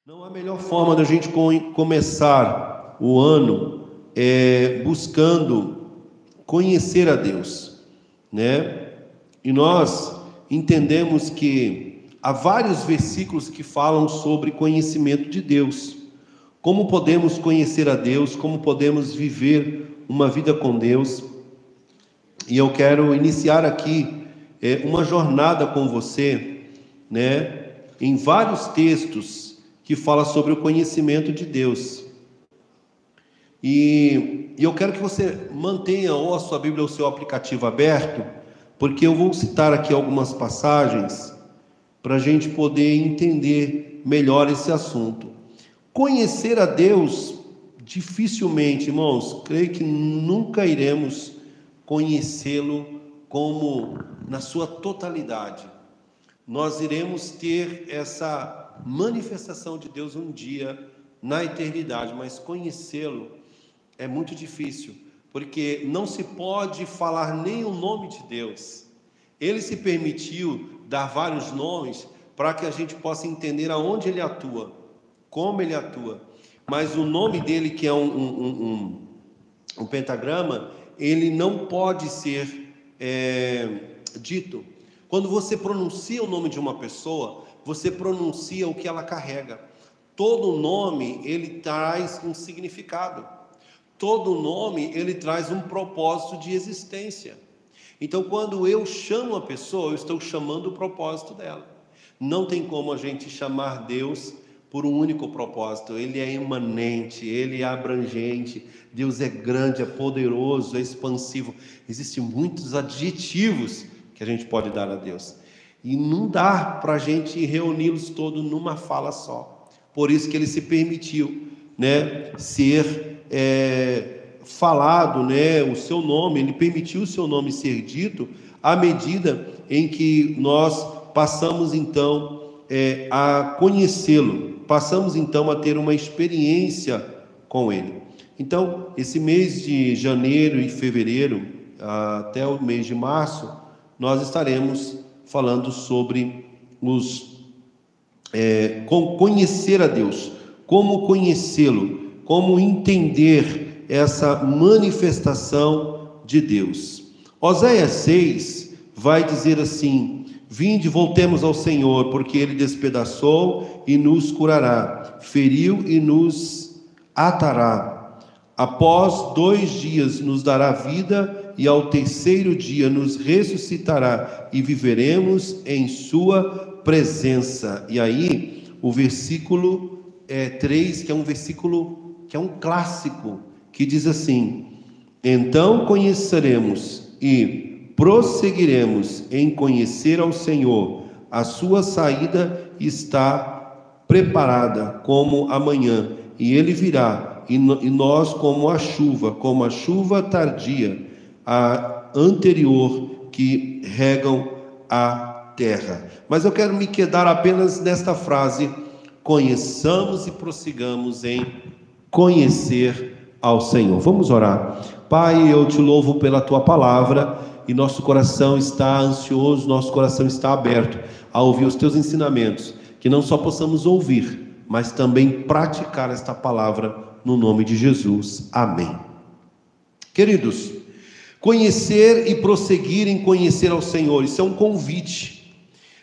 Não há melhor forma da gente começar o ano buscando conhecer a Deus, né? E nós entendemos que há vários versículos que falam sobre conhecimento de Deus. Como podemos conhecer a Deus, como podemos viver uma vida com Deus. E eu quero iniciar aqui uma jornada com você, né? Em vários textos que fala sobre o conhecimento de Deus. E eu quero que você mantenha ou a sua Bíblia ou o seu aplicativo aberto, porque eu vou citar aqui algumas passagens para a gente poder entender melhor esse assunto. Conhecer a Deus, dificilmente, irmãos, creio que nunca iremos conhecê-lo como na sua totalidade. Nós iremos ter essa manifestação de Deus um dia na eternidade, mas conhecê-lo é muito difícil, porque não se pode falar nem o nome de Deus. Ele se permitiu dar vários nomes para que a gente possa entender aonde ele atua, como ele atua, mas o nome dele, que é um pentagrama, ele não pode ser dito. Quando você pronuncia o nome de uma pessoa, você pronuncia o que ela carrega. Todo nome, ele traz um significado. Todo nome, ele traz um propósito de existência. Então, quando eu chamo a pessoa, eu estou chamando o propósito dela. Não tem como a gente chamar Deus por um único propósito. Ele é imanente, ele é abrangente. Deus é grande, é poderoso, é expansivo. Existem muitos adjetivos que a gente pode dar a Deus. E não dá para a gente reuni-los todos numa fala só. Por isso que ele se permitiu, né, ser falado, né, o seu nome. Ele permitiu o seu nome ser dito à medida em que nós passamos então a conhecê-lo, passamos então a ter uma experiência com ele. Então, esse mês de janeiro e fevereiro, até o mês de março, nós estaremos falando sobre conhecer a Deus, como conhecê-lo, como entender essa manifestação de Deus. Oséias 6 vai dizer assim: vinde, voltemos ao Senhor, porque Ele despedaçou e nos curará, feriu e nos atará. Após 2 dias nos dará vida, e ao terceiro dia nos ressuscitará, e viveremos em sua presença. E aí, o versículo 3, que é um versículo, que é um clássico, que diz assim: então conheceremos e prosseguiremos em conhecer ao Senhor, a sua saída está preparada como amanhã, e Ele virá, e nós como a chuva tardia, a anterior, que regam a terra. Mas eu quero me quedar apenas nesta frase: conheçamos e prossigamos em conhecer ao Senhor. Vamos orar. Pai, eu te louvo pela tua palavra, e nosso coração está ansioso, nosso coração está aberto a ouvir os teus ensinamentos, que não só possamos ouvir, mas também praticar esta palavra, no nome de Jesus. Amém. Queridos, conhecer e prosseguir em conhecer ao Senhor, isso é um convite.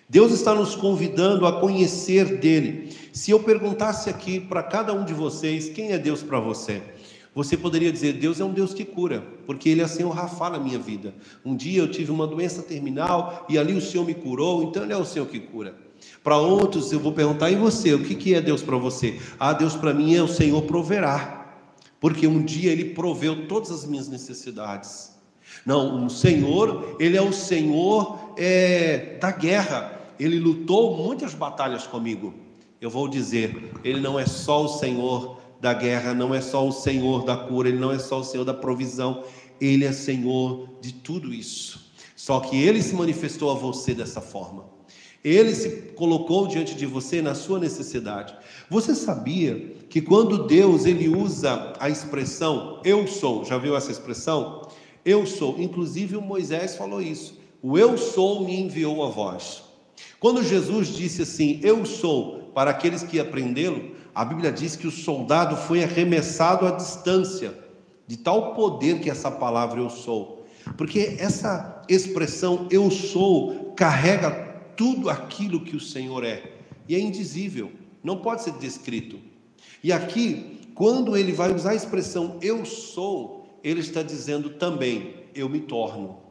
Deus está nos convidando a conhecer dele. Se eu perguntasse aqui para cada um de vocês, quem é Deus para você? Você poderia dizer: Deus é um Deus que cura, porque Ele é assim o Rafa na minha vida. Um dia eu tive uma doença terminal e ali o Senhor me curou, então Ele é o Senhor que cura. Para outros eu vou perguntar: e você? O que é Deus para você? Deus para mim é o Senhor proverá, porque um dia Ele proveu todas as minhas necessidades. Não, o Senhor, Ele é o Senhor da guerra. Ele lutou muitas batalhas comigo. Eu vou dizer: Ele não é só o Senhor da guerra, não é só o Senhor da cura, Ele não é só o Senhor da provisão, Ele é Senhor de tudo isso. Só que Ele se manifestou a você dessa forma. Ele se colocou diante de você na sua necessidade. Você sabia que quando Deus ele usa a expressão eu sou, já viu essa expressão? Eu sou, inclusive o Moisés falou isso: o eu sou me enviou a vós. Quando Jesus disse assim, eu sou, para aqueles que iam prendê-lo, a Bíblia diz que o soldado foi arremessado à distância, de tal poder que essa palavra eu sou. Porque essa expressão eu sou carrega tudo aquilo que o Senhor é, e é indizível, não pode ser descrito. E aqui, quando ele vai usar a expressão eu sou, ele está dizendo também, eu me torno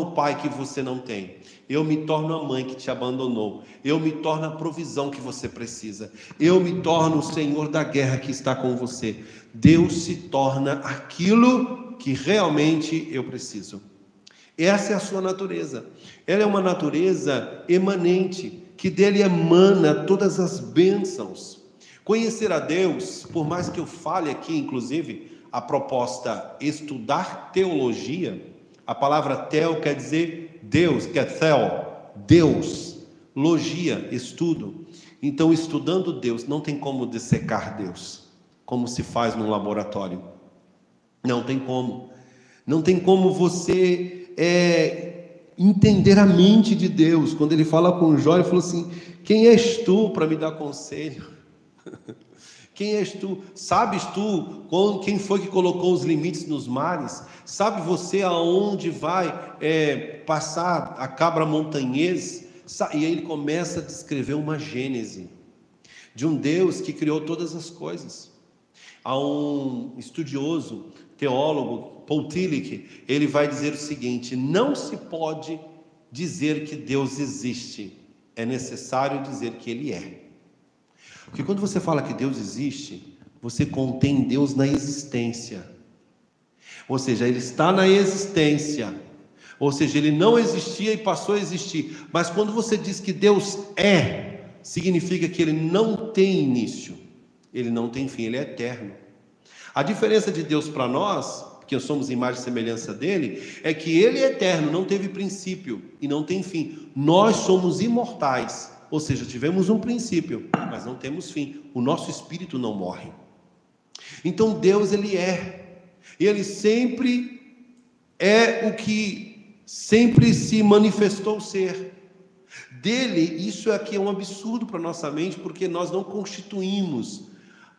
o pai que você não tem, eu me torno a mãe que te abandonou, eu me torno a provisão que você precisa, eu me torno o Senhor da guerra que está com você. Deus se torna aquilo que realmente eu preciso. Essa é a sua natureza. Ela é uma natureza emanente, que dele emana todas as bênçãos. Conhecer a Deus, por mais que eu fale aqui, inclusive, a proposta estudar teologia, a palavra teo quer dizer Deus, que é theo, Deus, logia, estudo. Então, estudando Deus, não tem como dissecar Deus, como se faz num laboratório. Não tem como. Não tem como você entender a mente de Deus. Quando ele fala com Jó, ele falou assim: quem és tu para me dar conselho? Quem és tu? Sabes tu quem foi que colocou os limites nos mares? Sabe você aonde vai passar a cabra montanhês? E aí ele começa a descrever uma gênese de um Deus que criou todas as coisas. Há um estudioso, teólogo, Paul Tillich, ele vai dizer o seguinte: não se pode dizer que Deus existe, é necessário dizer que Ele é. Porque quando você fala que Deus existe, você contém Deus na existência. Ou seja, Ele está na existência. Ou seja, Ele não existia e passou a existir. Mas quando você diz que Deus é, significa que Ele não tem início, Ele não tem fim, Ele é eterno. A diferença de Deus para nós, que somos imagem e semelhança dele, é que Ele é eterno, não teve princípio e não tem fim. Nós somos imortais. Ou seja, tivemos um princípio, mas não temos fim. O nosso espírito não morre. Então Deus, Ele é. Ele sempre é o que sempre se manifestou ser. Dele, isso aqui é um absurdo para a nossa mente, porque nós não constituímos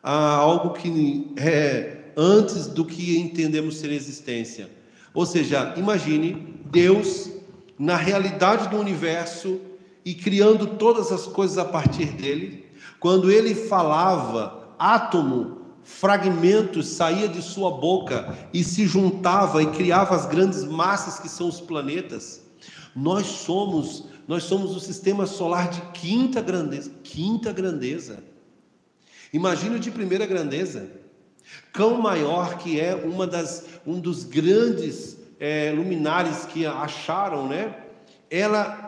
algo que é antes do que entendemos ser existência. Ou seja, imagine Deus na realidade do universo, e criando todas as coisas a partir dele. Quando ele falava, átomo, fragmentos saía de sua boca e se juntava e criava as grandes massas que são os planetas. Nós somos o sistema solar de quinta grandeza. Imagina o de primeira grandeza. Cão Maior, que é um dos grandes luminares que acharam, né?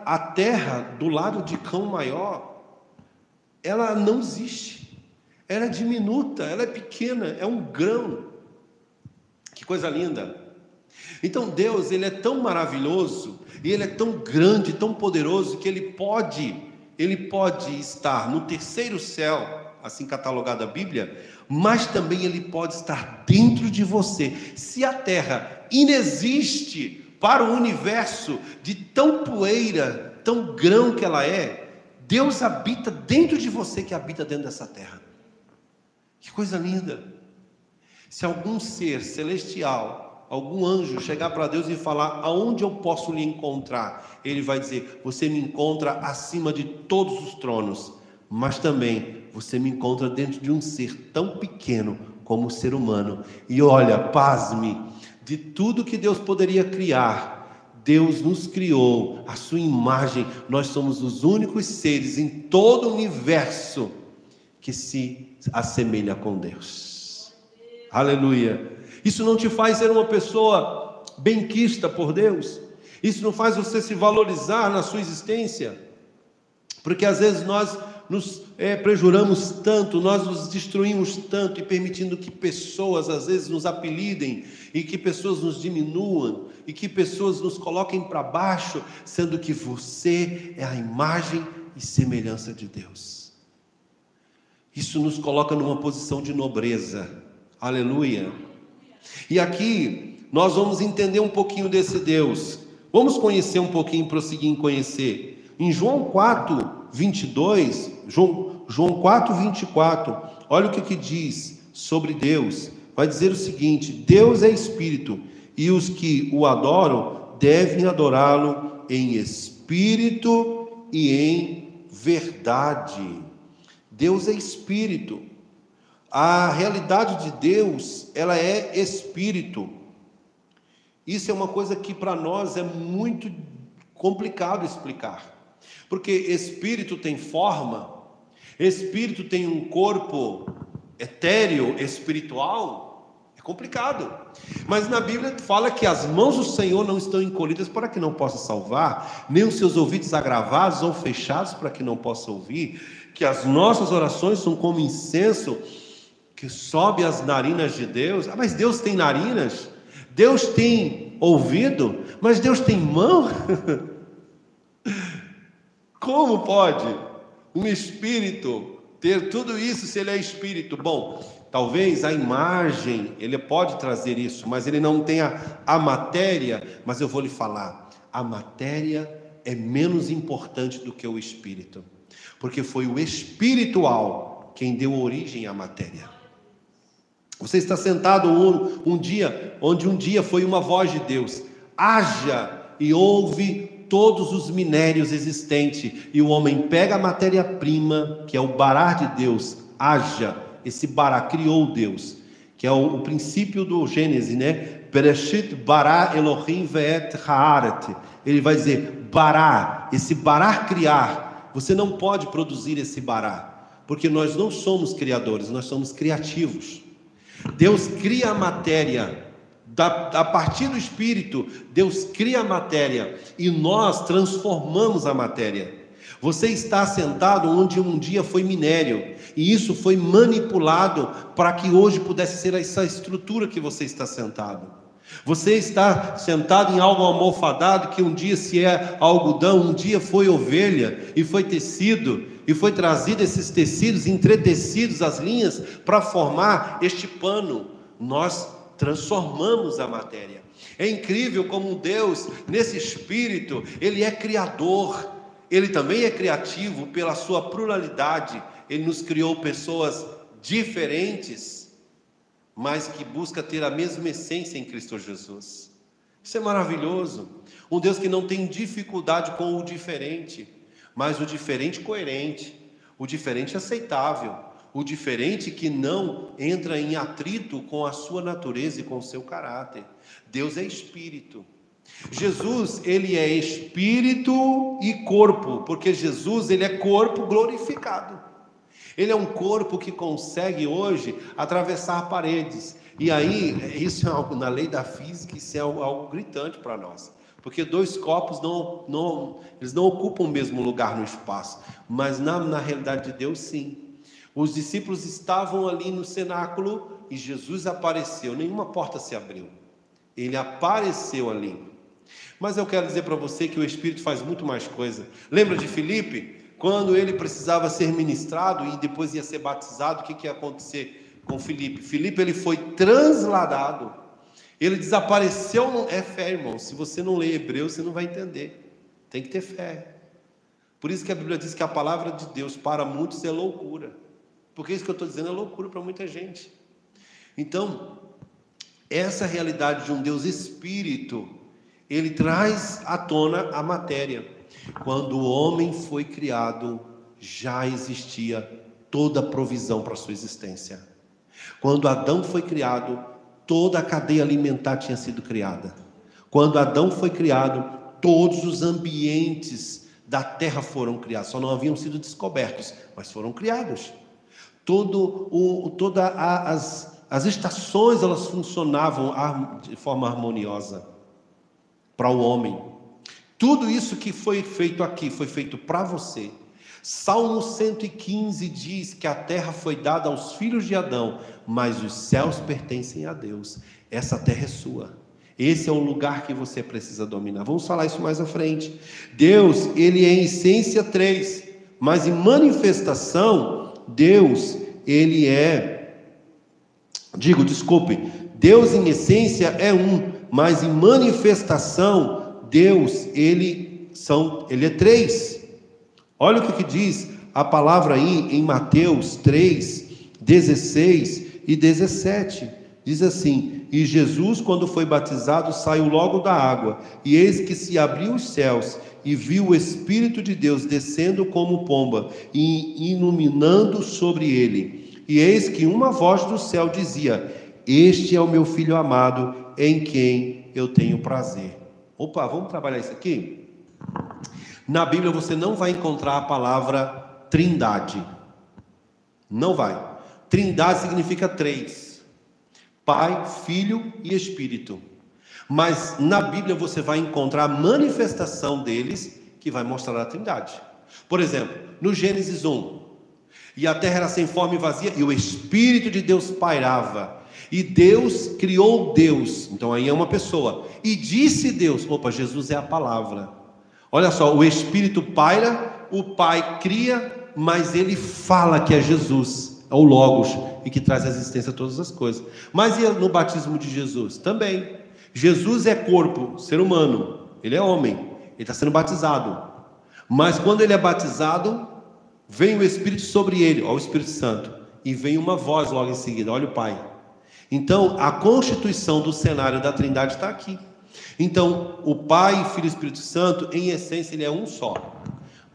A Terra, do lado de Cão Maior, ela não existe. Ela é diminuta, ela é pequena, é um grão. Que coisa linda. Então Deus, Ele é tão maravilhoso, e Ele é tão grande, tão poderoso, que Ele pode estar no terceiro céu, assim catalogado a Bíblia, mas também Ele pode estar dentro de você. Se a Terra inexiste para o universo, de tão poeira, tão grão que ela é, Deus habita dentro de você, que habita dentro dessa terra. Que coisa linda. Se algum ser celestial, algum anjo chegar para Deus e falar: aonde eu posso lhe encontrar? Ele vai dizer: você me encontra acima de todos os tronos, mas também você me encontra dentro de um ser tão pequeno como o ser humano. E olha, pasme, de tudo que Deus poderia criar, Deus nos criou à sua imagem. Nós somos os únicos seres em todo o universo que se assemelha com Deus. Aleluia. Isso não te faz ser uma pessoa benquista por Deus? Isso não faz você se valorizar na sua existência? Porque às vezes nós nos prejuramos tanto, nós nos destruímos tanto, e permitindo que pessoas às vezes nos apelidem, e que pessoas nos diminuam, e que pessoas nos coloquem para baixo, sendo que você é a imagem e semelhança de Deus. Isso nos coloca numa posição de nobreza. Aleluia. E aqui nós vamos entender um pouquinho desse Deus. Vamos conhecer um pouquinho, prosseguir em conhecer. Em João 4, 22, João 4, 24, olha o que diz sobre Deus. Vai dizer o seguinte: Deus é espírito, e os que o adoram devem adorá-lo em espírito e em verdade. Deus é espírito. A realidade de Deus, ela é espírito. Isso é uma coisa que para nós é muito complicado explicar. Porque espírito tem forma, espírito tem um corpo etéreo, espiritual, é complicado. Mas na Bíblia fala que as mãos do Senhor não estão encolhidas para que não possa salvar, nem os seus ouvidos agravados ou fechados para que não possa ouvir, que as nossas orações são como incenso que sobe às narinas de Deus. Ah, mas Deus tem narinas? Deus tem ouvido? Mas Deus tem mão? Como pode um espírito ter tudo isso se ele é espírito? Bom, talvez a imagem, ele pode trazer isso, mas ele não tem a matéria. Mas eu vou lhe falar, a matéria é menos importante do que o espírito, porque foi o espiritual quem deu origem à matéria. Você está sentado um dia, onde um dia foi uma voz de Deus: haja, e ouve todos os minérios existentes, e o homem pega a matéria-prima, que é o bará de Deus, haja, esse bará criou Deus, que é o princípio do Gênesis, né? Bereshit bara Elohim ve'et haaret. Ele vai dizer, bará, esse bará criar. Você não pode produzir esse bará, porque nós não somos criadores, nós somos criativos. Deus cria a matéria, a partir do Espírito, Deus cria a matéria, e nós transformamos a matéria. Você está sentado onde um dia foi minério, e isso foi manipulado para que hoje pudesse ser essa estrutura que você está sentado. Você está sentado em algo almofadado, que um dia se é algodão, um dia foi ovelha, e foi tecido, e foi trazido esses tecidos, entretecidos as linhas, para formar este pano. Nós transformamos a matéria. É incrível como Deus, nesse espírito, Ele é criador, Ele também é criativo pela sua pluralidade. Ele nos criou pessoas diferentes, mas que busca ter a mesma essência em Cristo Jesus. Isso é maravilhoso. Um Deus que não tem dificuldade com o diferente, mas o diferente coerente, o diferente aceitável, o diferente que não entra em atrito com a sua natureza e com o seu caráter. Deus é espírito. Jesus, ele é espírito e corpo, porque Jesus, ele é corpo glorificado. Ele é um corpo que consegue hoje atravessar paredes. E aí, isso é algo na lei da física, isso é algo gritante para nós. Porque dois corpos eles não ocupam o mesmo lugar no espaço. Mas na realidade de Deus, sim. Os discípulos estavam ali no cenáculo e Jesus apareceu. Nenhuma porta se abriu. Ele apareceu ali. Mas eu quero dizer para você que o Espírito faz muito mais coisa. Lembra de Filipe? Quando ele precisava ser ministrado e depois ia ser batizado, o que ia acontecer com Filipe? Filipe, ele foi transladado. Ele desapareceu. É fé, irmão. Se você não lê hebreu, você não vai entender. Tem que ter fé. Por isso que a Bíblia diz que a palavra de Deus para muitos é loucura. Porque isso que eu estou dizendo é loucura para muita gente. Então, essa realidade de um Deus espírito, ele traz à tona a matéria. Quando o homem foi criado, já existia toda a provisão para a sua existência. Quando Adão foi criado, toda a cadeia alimentar tinha sido criada. Quando Adão foi criado, todos os ambientes da terra foram criados. Só não haviam sido descobertos, mas foram criados. Todas as estações, elas funcionavam de forma harmoniosa para o homem. Tudo isso que foi feito aqui, foi feito para você. Salmo 115 diz que a terra foi dada aos filhos de Adão, mas os céus pertencem a Deus. Essa terra é sua. Esse é o lugar que você precisa dominar. Vamos falar isso mais à frente. Deus, ele é em essência 3, mas em manifestação, Deus, ele Deus em essência é 1, mas em manifestação, Deus, ele é 3. Olha o que diz a palavra aí em Mateus 3, 16 e 17. Diz assim: e Jesus, quando foi batizado, saiu logo da água, e eis que se abriu os céus, e viu o Espírito de Deus descendo como pomba, e iluminando sobre ele. E eis que uma voz do céu dizia: este é o meu Filho amado, em quem eu tenho prazer. Opa, vamos trabalhar isso aqui? Na Bíblia você não vai encontrar a palavra trindade. Não vai. Trindade significa três: Pai, Filho e Espírito. Mas na Bíblia você vai encontrar a manifestação deles, que vai mostrar a trindade. Por exemplo, no Gênesis 1, e a terra era sem forma e vazia, e o Espírito de Deus pairava, e Deus criou Deus. Então aí é uma pessoa. E disse Deus, opa, Jesus é a palavra. Olha só, o Espírito paira, o Pai cria, mas ele fala que é Jesus, é o Logos, e que traz à existência todas as coisas. Mas e no batismo de Jesus? Também. Jesus é corpo, ser humano, ele é homem, ele está sendo batizado. Mas quando ele é batizado, vem o Espírito sobre ele, ó, o Espírito Santo, e vem uma voz logo em seguida, olha o Pai. Então, a constituição do cenário da Trindade está aqui. Então, o Pai, Filho e Espírito Santo, em essência, ele é um só.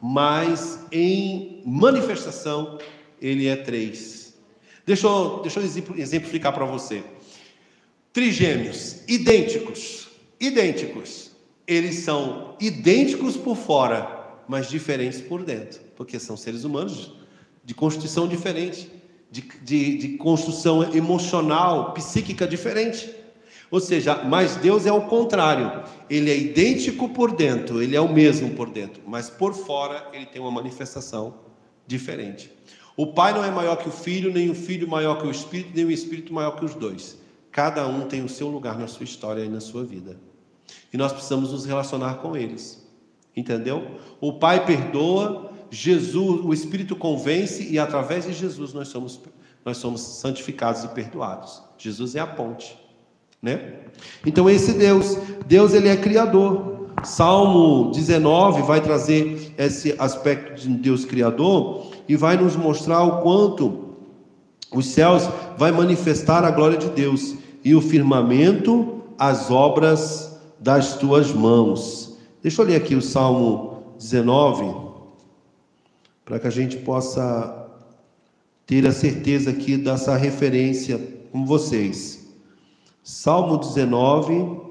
Mas, em manifestação, ele é três. Deixa eu exemplificar para você. Trigêmeos, idênticos. Eles são idênticos por fora, mas diferentes por dentro. Porque são seres humanos de constituição diferente. De construção emocional, psíquica diferente. Ou seja, mas Deus é o contrário. Ele é idêntico por dentro, ele é o mesmo por dentro, mas por fora ele tem uma manifestação diferente. O Pai não é maior que o Filho, nem o Filho maior que o Espírito, nem o Espírito maior que os dois. Cada um tem o seu lugar na sua história e na sua vida. E nós precisamos nos relacionar com eles. Entendeu? O Pai perdoa, Jesus, o Espírito convence, e através de Jesus nós somos santificados e perdoados. Jesus é a ponte, né? Então esse Deus ele é criador. Salmo 19 vai trazer esse aspecto de Deus criador e vai nos mostrar o quanto os céus vai manifestar a glória de Deus e o firmamento as obras das tuas mãos. Deixa eu ler aqui o Salmo 19 para que a gente possa ter a certeza aqui dessa referência com vocês. Salmo 19,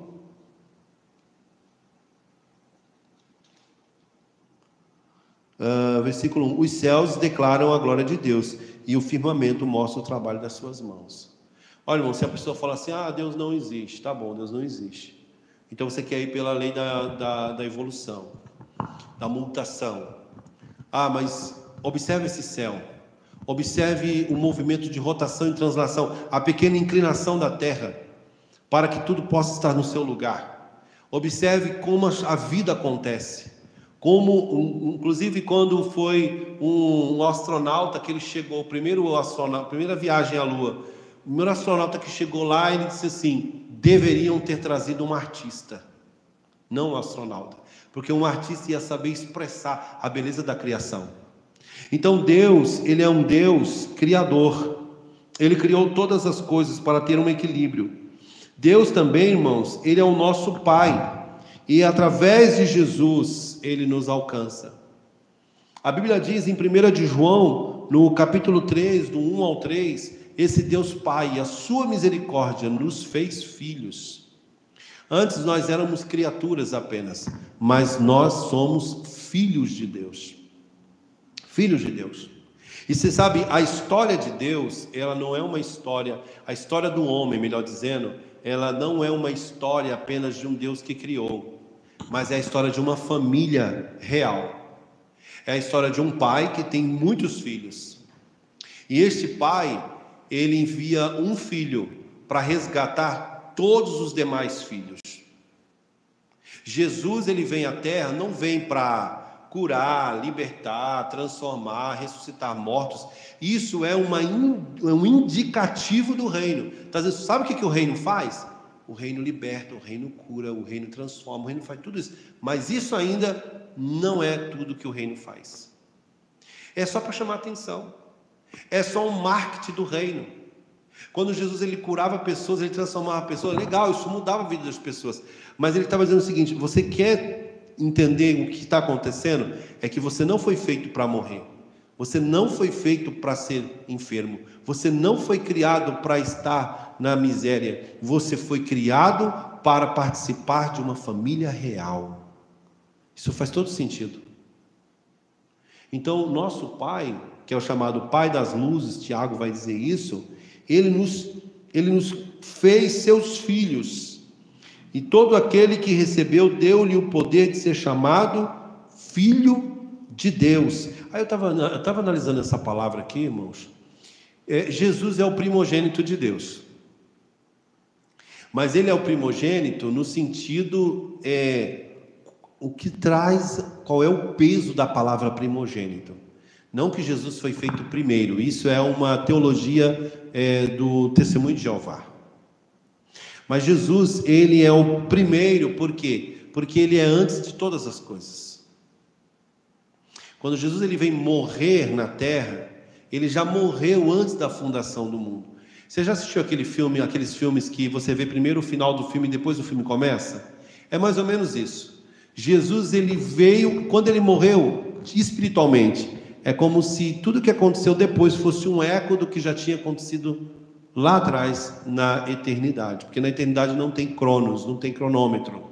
versículo 1. Os céus declaram a glória de Deus, e o firmamento mostra o trabalho das suas mãos. Olha, irmão, se a pessoa fala assim, Deus não existe, tá bom, Deus não existe. Então você quer ir pela lei da evolução, da mutação. Mas observe esse céu, observe o movimento de rotação e translação, a pequena inclinação da terra, para que tudo possa estar no seu lugar. Observe como a vida acontece, inclusive quando foi um astronauta que ele chegou, primeira viagem à Lua, o primeiro astronauta que chegou lá, ele disse assim, deveriam ter trazido um artista, não um astronauta, porque um artista ia saber expressar a beleza da criação. Então Deus, ele é um Deus criador, ele criou todas as coisas para ter um equilíbrio. Deus também, irmãos, ele é o nosso Pai, e através de Jesus ele nos alcança. A Bíblia diz em 1 de João, no capítulo 3, do 1 ao 3, esse Deus Pai, a sua misericórdia nos fez filhos. Antes nós éramos criaturas apenas, mas nós somos filhos de Deus. Filhos de Deus. E você sabe, a história de Deus, ela não é uma história, a história do homem, melhor dizendo, ela não é uma história apenas de um Deus que criou, mas é a história de uma família real. É a história de um pai que tem muitos filhos. E este pai, ele envia um filho para resgatar todos os demais filhos. Jesus, ele vem à terra, não vem para curar, libertar, transformar, ressuscitar mortos. Isso é um indicativo do reino. Então, sabe o que o reino faz? O reino liberta, o reino cura, o reino transforma, o reino faz tudo isso. Mas isso ainda não é tudo que o reino faz. É só para chamar atenção. É só um marketing do reino. Quando Jesus ele curava pessoas, ele transformava pessoas, legal, isso mudava a vida das pessoas. Mas ele estava dizendo o seguinte: você quer entender o que está acontecendo? É que você não foi feito para morrer. Você não foi feito para ser enfermo. Você não foi criado para estar na miséria. Você foi criado para participar de uma família real. Isso faz todo sentido. Então, o nosso Pai, que é o chamado Pai das Luzes, Tiago vai dizer isso, ele nos fez seus filhos. E todo aquele que recebeu, deu-lhe o poder de ser chamado Filho de Deus. Aí eu estava analisando essa palavra aqui, irmãos. Jesus é o primogênito de Deus. Mas ele é o primogênito no sentido, o que traz, qual é o peso da palavra primogênito. Não que Jesus foi feito primeiro, isso é uma teologia do Testemunho de Jeová. Mas Jesus, ele é o primeiro, por quê? Porque ele é antes de todas as coisas. Quando Jesus ele vem morrer na terra, ele já morreu antes da fundação do mundo. Você já assistiu aqueles filmes que você vê primeiro o final do filme e depois o filme começa? É mais ou menos isso. Jesus ele veio, quando ele morreu espiritualmente, é como se tudo que aconteceu depois fosse um eco do que já tinha acontecido lá atrás na eternidade, porque na eternidade não tem cronos, não tem cronômetro.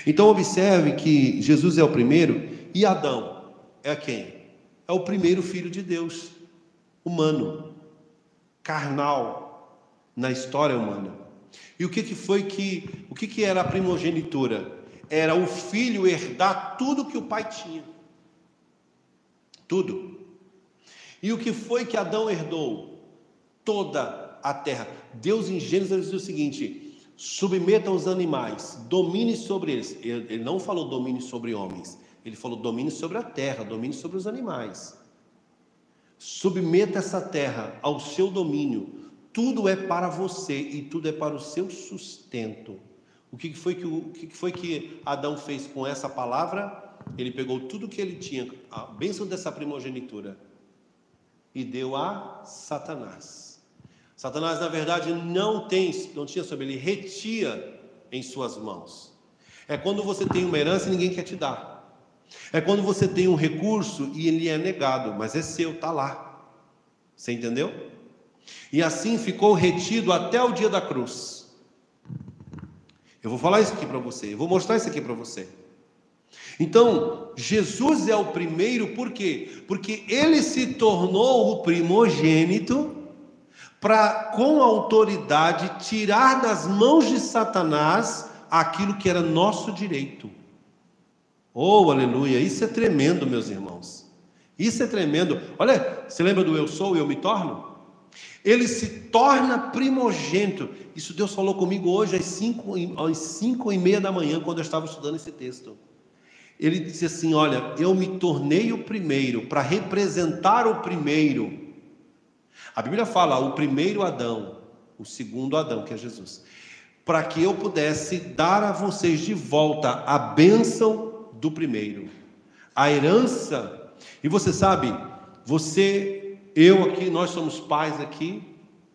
Então observe que Jesus é o primeiro e Adão é quem? É o primeiro filho de Deus, humano, carnal, na história humana. E o que era a primogenitura? Era o filho herdar tudo que o pai tinha. Tudo. E o que foi que Adão herdou? Toda a terra. Deus em Gênesis diz o seguinte: submetam os animais, domine sobre eles. Ele não falou domine sobre homens, ele falou domine sobre a terra, domine sobre os animais. Submeta essa terra ao seu domínio. Tudo é para você e tudo é para o seu sustento. O que foi que Adão fez com essa palavra? Ele pegou tudo que ele tinha, a bênção dessa primogenitura, e deu a Satanás. Satanás, na verdade, não tinha sobre ele, retia em suas mãos. É quando você tem uma herança e ninguém quer te dar. É quando você tem um recurso e ele é negado, mas é seu, está lá. Você entendeu? E assim ficou retido até o dia da cruz. Eu vou falar isso aqui para você, eu vou mostrar isso aqui para você. Então, Jesus é o primeiro, por quê? Porque ele se tornou o primogênito para, com autoridade, tirar das mãos de Satanás aquilo que era nosso direito. Oh, aleluia, isso é tremendo, meus irmãos. Isso é tremendo. Olha, você lembra do eu sou e eu me torno? Ele se torna primogênito. Isso Deus falou comigo hoje às 5h30 da manhã, quando eu estava estudando esse texto. Ele disse assim: olha, eu me tornei o primeiro, para representar o primeiro. A Bíblia fala o primeiro Adão, o segundo Adão, que é Jesus, para que eu pudesse dar a vocês de volta a bênção do primeiro, a herança. E você sabe, eu aqui, nós somos pais aqui,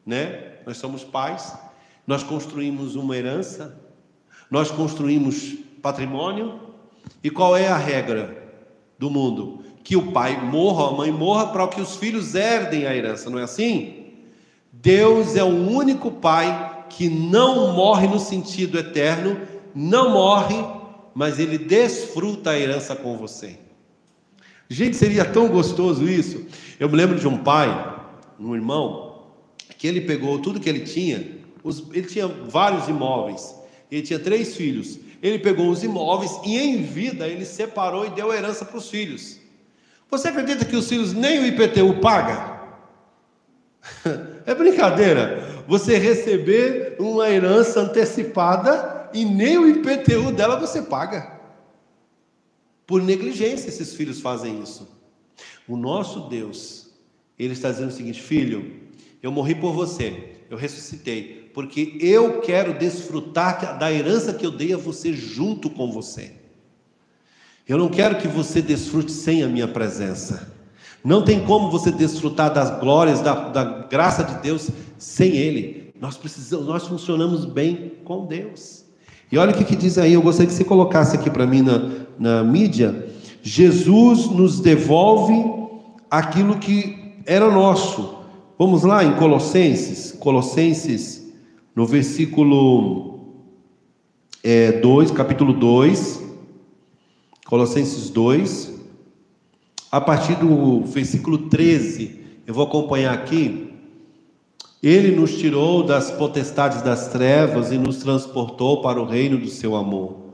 né? Nós somos pais, nós construímos uma herança, nós construímos patrimônio. E qual é a regra do mundo? Que o pai morra, a mãe morra, para que os filhos herdem a herança, não é assim? Deus é o único pai que não morre no sentido eterno, não morre, mas ele desfruta a herança com você. Gente, seria tão gostoso isso. Eu me lembro de um pai, um irmão, que ele pegou tudo que ele tinha vários imóveis, ele tinha 3 filhos. Ele pegou os imóveis e em vida ele separou e deu a herança para os filhos. Você acredita que os filhos nem o IPTU paga? É brincadeira. Você receber uma herança antecipada e nem o IPTU dela você paga. Por negligência esses filhos fazem isso. O nosso Deus, ele está dizendo o seguinte: filho, eu morri por você, eu ressuscitei, porque eu quero desfrutar da herança que eu dei a você junto com você. Eu não quero que você desfrute sem a minha presença. Não tem como você desfrutar das glórias, da graça de Deus sem Ele. Nós funcionamos bem com Deus. E olha o que diz aí, eu gostaria que você colocasse aqui para mim na mídia. Jesus nos devolve aquilo que era nosso. Vamos lá em Colossenses, no versículo 2, capítulo 2, Colossenses 2, a partir do versículo 13, eu vou acompanhar aqui. Ele nos tirou das potestades das trevas e nos transportou para o reino do seu amor.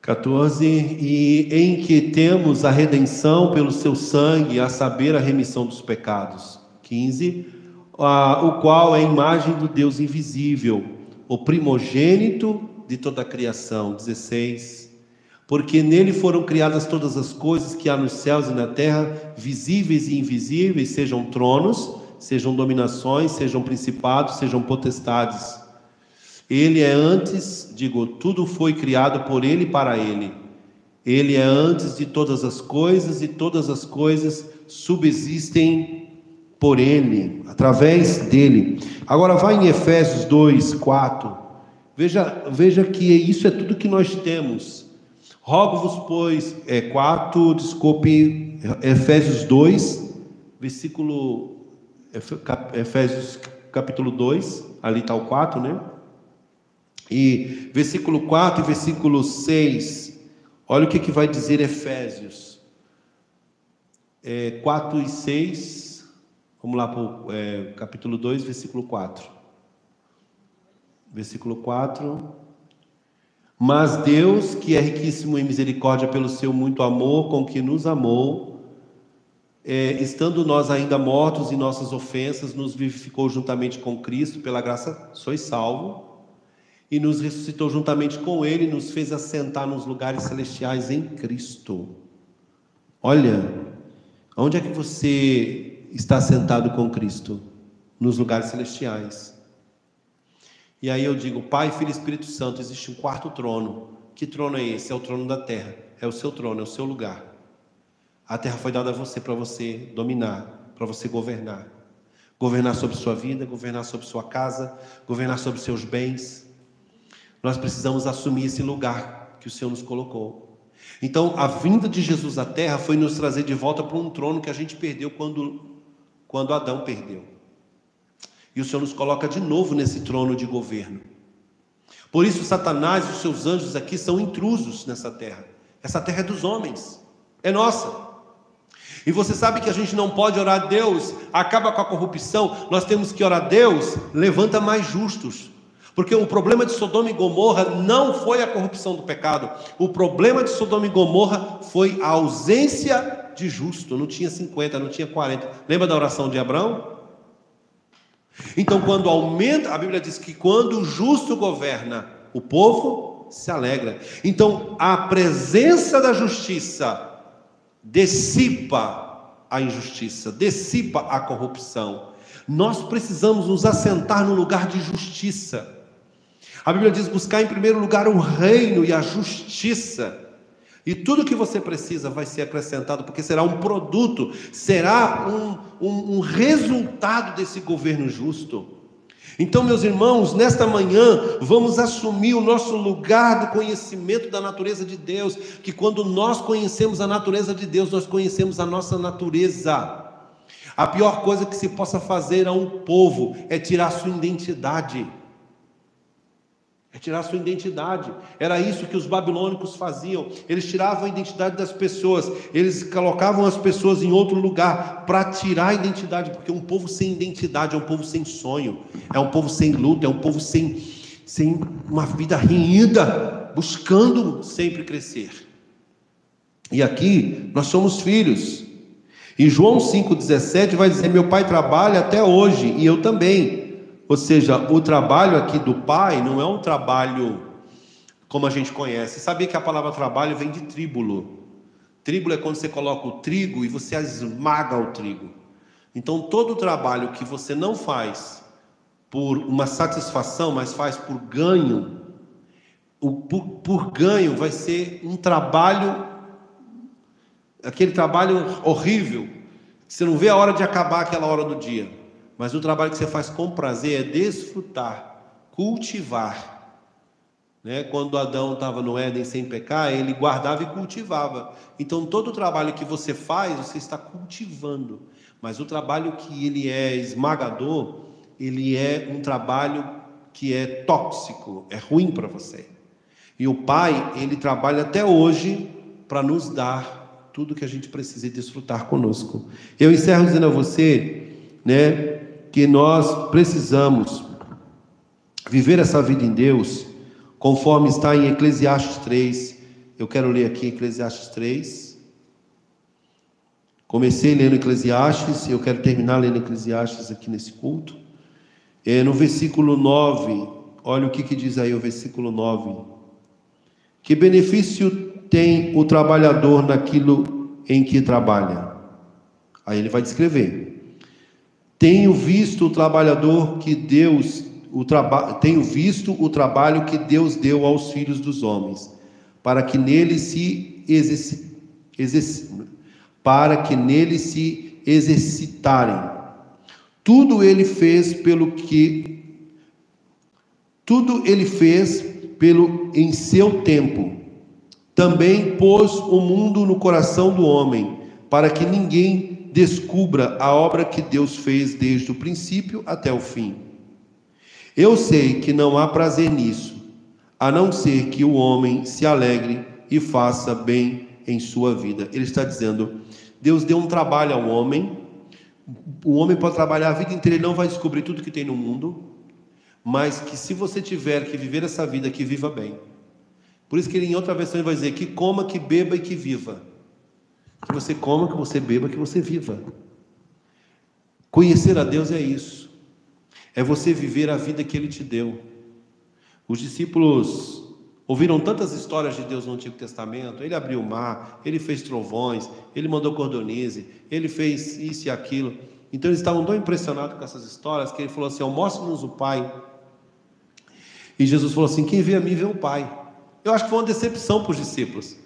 14, e em que temos a redenção pelo seu sangue, a saber, a remissão dos pecados. 15, o qual é a imagem do Deus invisível, o primogênito de toda a criação. 16, porque nele foram criadas todas as coisas que há nos céus e na terra, visíveis e invisíveis, sejam tronos, sejam dominações, sejam principados, sejam potestades. Ele é antes, tudo foi criado por Ele e para Ele. Ele é antes de todas as coisas, e todas as coisas subsistem por Ele, através dEle. Agora vai em Efésios 2, 4. Veja que isso é tudo que nós temos. Rogo-vos, pois, Efésios 2, Efésios capítulo 2, ali está o 4, né? E versículo 4 e versículo 6, olha o que vai dizer Efésios 4 e 6, vamos lá para o capítulo 2, versículo 4. Versículo 4: Mas Deus, que é riquíssimo em misericórdia pelo seu muito amor com que nos amou, estando nós ainda mortos em nossas ofensas, nos vivificou juntamente com Cristo, pela graça sois salvos, e nos ressuscitou juntamente com Ele, e nos fez assentar nos lugares celestiais em Cristo. Olha, onde é que você está sentado com Cristo? Nos lugares celestiais. E aí eu digo, Pai, Filho e Espírito Santo, existe um quarto trono. Que trono é esse? É o trono da terra. É o seu trono, é o seu lugar. A terra foi dada a você para você dominar, para você governar. Governar sobre sua vida, governar sobre sua casa, governar sobre seus bens. Nós precisamos assumir esse lugar que o Senhor nos colocou. Então, a vinda de Jesus à terra foi nos trazer de volta para um trono que a gente perdeu quando Adão perdeu. E o Senhor nos coloca de novo nesse trono de governo. Por isso, Satanás e os seus anjos aqui são intrusos nessa terra. Essa terra é dos homens, é nossa. E você sabe que a gente não pode orar a Deus, acaba com a corrupção. Nós temos que orar a Deus, levanta mais justos. Porque o problema de Sodoma e Gomorra não foi a corrupção do pecado. O problema de Sodoma e Gomorra foi a ausência de justo. Não tinha 50, não tinha 40. Lembra da oração de Abraão? Então, quando aumenta, a Bíblia diz que quando o justo governa, o povo se alegra. Então, a presença da justiça dissipa a injustiça, dissipa a corrupção. Nós precisamos nos assentar no lugar de justiça. A Bíblia diz: buscar em primeiro lugar o reino e a justiça, e tudo que você precisa vai ser acrescentado, porque será um produto, será um resultado desse governo justo. Então, meus irmãos, nesta manhã, vamos assumir o nosso lugar do conhecimento da natureza de Deus, que quando nós conhecemos a natureza de Deus, nós conhecemos a nossa natureza. A pior coisa que se possa fazer a um povo é tirar sua identidade. É tirar sua identidade. Era isso que os babilônicos faziam. Eles tiravam a identidade das pessoas. Eles colocavam as pessoas em outro lugar para tirar a identidade. Porque um povo sem identidade é um povo sem sonho. É um povo sem luta. É um povo sem uma vida renhida, buscando sempre crescer. E aqui nós somos filhos. E João 5,17 vai dizer: meu pai trabalha até hoje e eu também. Ou seja, o trabalho aqui do pai não é um trabalho como a gente conhece. Sabia que a palavra trabalho vem de tríbulo. Tríbulo é quando você coloca o trigo e você esmaga o trigo. Então, todo o trabalho que você não faz por uma satisfação, mas faz por ganho, por ganho vai ser um trabalho, aquele trabalho horrível. Você não vê a hora de acabar aquela hora do dia. Mas o trabalho que você faz com prazer é desfrutar, cultivar. Né? Quando Adão estava no Éden sem pecar, ele guardava e cultivava. Então todo o trabalho que você faz, você está cultivando. Mas o trabalho que ele é esmagador, ele é um trabalho que é tóxico, é ruim para você. E o Pai, ele trabalha até hoje para nos dar tudo que a gente precisa e desfrutar conosco. Eu encerro dizendo a você, né, que nós precisamos viver essa vida em Deus, conforme está em Eclesiastes 3. Eu quero ler aqui Eclesiastes 3. Comecei lendo Eclesiastes, eu quero terminar lendo Eclesiastes aqui nesse culto. No versículo 9, olha o que diz aí o versículo 9. Que benefício tem o trabalhador naquilo em que trabalha? Aí ele vai descrever. Tenho visto o trabalhador que tenho visto o trabalho que Deus deu aos filhos dos homens, para que nele se exercitarem. Tudo ele fez em seu tempo. Também pôs o mundo no coração do homem, para que ninguém descubra a obra que Deus fez desde o princípio até o fim. Eu sei que não há prazer nisso, a não ser que o homem se alegre e faça bem em sua vida. Ele está dizendo, Deus deu um trabalho ao homem. O homem pode trabalhar a vida inteira, ele não vai descobrir tudo que tem no mundo, mas que se você tiver que viver essa vida, que viva bem. Por isso que ele em outra versão ele vai dizer, que coma, que beba e que viva. Que você coma, que você beba, que você viva. Conhecer a Deus é isso. É você viver a vida que Ele te deu. Os discípulos ouviram tantas histórias de Deus no Antigo Testamento. Ele abriu o mar, Ele fez trovões, Ele mandou cordonize, Ele fez isso e aquilo. Então eles estavam tão impressionados com essas histórias, que Ele falou assim, mostre-nos o Pai. E Jesus falou assim, quem vê a mim vê o Pai. Eu acho que foi uma decepção para os discípulos.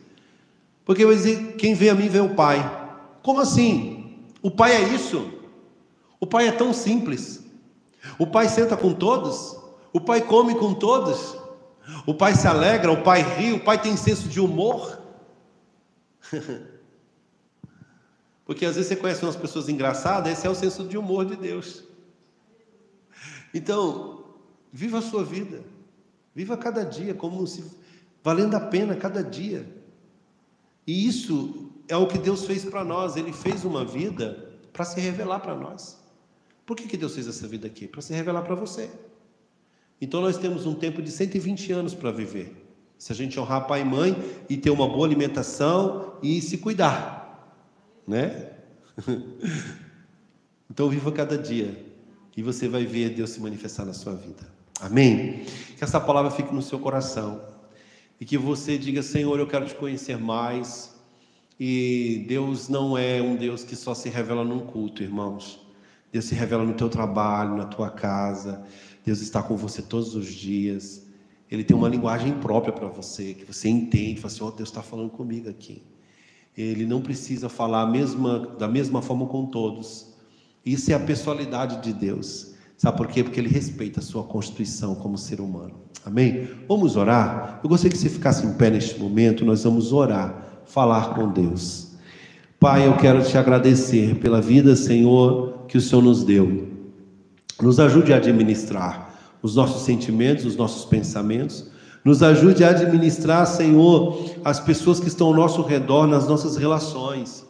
Porque eu ia dizer, quem vê a mim vê o Pai. Como assim? O Pai é isso? O Pai é tão simples. O Pai senta com todos. O Pai come com todos. O Pai se alegra, o Pai ri, o Pai tem senso de humor. Porque às vezes você conhece umas pessoas engraçadas, esse é o senso de humor de Deus. Então, viva a sua vida. Viva cada dia como se valendo a pena cada dia. E isso é o que Deus fez para nós. Ele fez uma vida para se revelar para nós. Por que Deus fez essa vida aqui? Para se revelar para você. Então nós temos um tempo de 120 anos para viver. Se a gente honrar pai e mãe e ter uma boa alimentação e se cuidar, né? Então viva cada dia e você vai ver Deus se manifestar na sua vida. Amém? Que essa palavra fique no seu coração e que você diga, Senhor, eu quero te conhecer mais. E Deus não é um Deus que só se revela num culto, irmãos. Deus se revela no teu trabalho, na tua casa. Deus está com você todos os dias. Ele tem uma linguagem própria para você, que você entende, fala assim, Deus está falando comigo aqui. Ele não precisa falar da mesma forma com todos. Isso é a pessoalidade de Deus. Sabe por quê? Porque Ele respeita a sua constituição como ser humano. Amém? Vamos orar? Eu gostaria que você ficasse em pé neste momento, nós vamos orar, falar com Deus. Pai, eu quero te agradecer pela vida, Senhor, que o Senhor nos deu. Nos ajude a administrar os nossos sentimentos, os nossos pensamentos. Nos ajude a administrar, Senhor, as pessoas que estão ao nosso redor, nas nossas relações.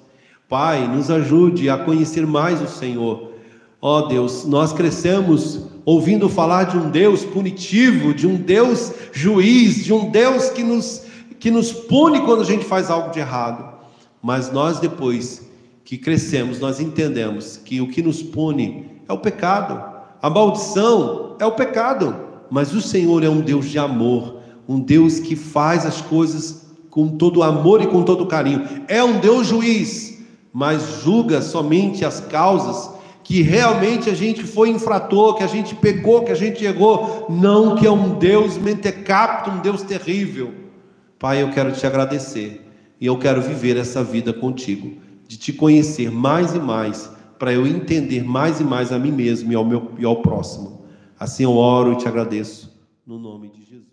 Pai, nos ajude a conhecer mais o Senhor. Ó Deus, nós crescemos ouvindo falar de um Deus punitivo, de um Deus juiz, de um Deus que nos pune quando a gente faz algo de errado. Mas nós, depois que crescemos, nós entendemos que o que nos pune é o pecado. A maldição é o pecado. Mas o Senhor é um Deus de amor, um Deus que faz as coisas com todo amor e com todo carinho. É um Deus juiz, mas julga somente as causas que realmente a gente foi infrator, que a gente pecou, que a gente errou. Não que é um Deus mentecapto, um Deus terrível. Pai, eu quero te agradecer e eu quero viver essa vida contigo. de te conhecer mais e mais, para eu entender mais e mais a mim mesmo e ao próximo. Assim eu oro e te agradeço, no nome de Jesus.